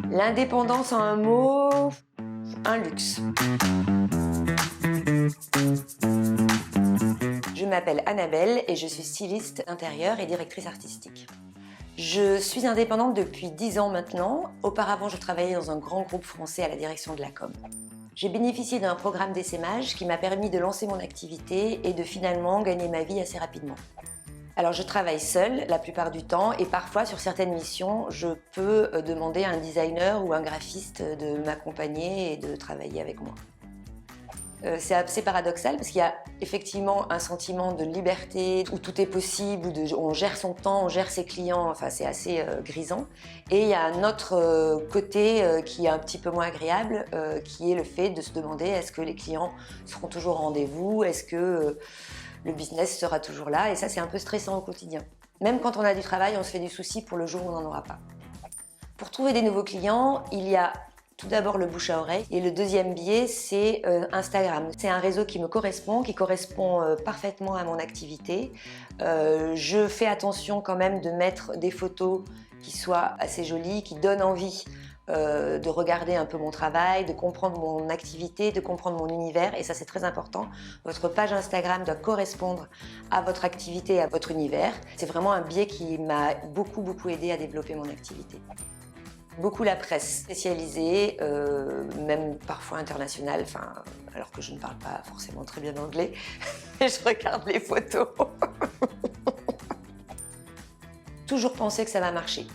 L'indépendance en un mot, un luxe. Je m'appelle Annabelle et je suis styliste intérieure et directrice artistique. Je suis indépendante depuis 10 ans maintenant. Auparavant, je travaillais dans un grand groupe français à la direction de la com. J'ai bénéficié d'un programme d'essaimage qui m'a permis de lancer mon activité et de finalement gagner ma vie assez rapidement. Alors je travaille seule la plupart du temps et parfois sur certaines missions, je peux demander à un designer ou un graphiste de m'accompagner et de travailler avec moi. C'est assez paradoxal parce qu'il y a effectivement un sentiment de liberté où tout est possible, où on gère son temps, on gère ses clients, enfin c'est assez grisant. Et il y a un autre côté qui est un petit peu moins agréable, qui est le fait de se demander est-ce que les clients seront toujours au rendez-vous, est-ce que le business sera toujours là, et ça c'est un peu stressant au quotidien. Même quand on a du travail, on se fait du souci pour le jour où on n'en aura pas. Pour trouver des nouveaux clients, il y a tout d'abord le bouche à oreille et le deuxième biais c'est Instagram. C'est un réseau qui me correspond, qui correspond parfaitement à mon activité. Je fais attention quand même de mettre des photos qui soient assez jolies, qui donnent envie de regarder un peu mon travail, de comprendre mon activité, de comprendre mon univers, et ça c'est très important. Votre page Instagram doit correspondre à votre activité et à votre univers. C'est vraiment un biais qui m'a beaucoup aidé à développer mon activité. Beaucoup la presse spécialisée, même parfois internationale, alors que je ne parle pas forcément très bien anglais, mais je regarde les photos. Toujours penser que ça va marcher.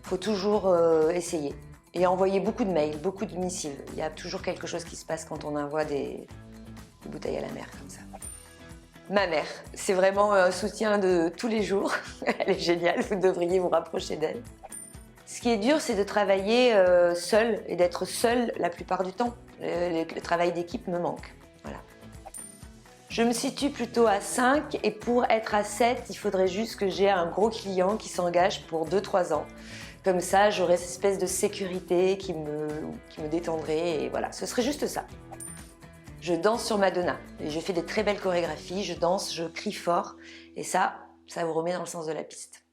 Il faut toujours essayer et envoyer beaucoup de mails, beaucoup de missives. Il y a toujours quelque chose qui se passe quand on envoie des bouteilles à la mer comme ça. Ma mère, c'est vraiment un soutien de tous les jours. Elle est géniale, vous devriez vous rapprocher d'elle. Ce qui est dur, c'est de travailler seule et d'être seule la plupart du temps. Le travail d'équipe me manque. Voilà. Je me situe plutôt à 5 et pour être à 7, il faudrait juste que j'ai un gros client qui s'engage pour 2-3 ans. Comme ça, j'aurais cette espèce de sécurité qui me détendrait et voilà, ce serait juste ça. Je danse sur Madonna et je fais des très belles chorégraphies, je danse, je crie fort et ça vous remet dans le sens de la piste.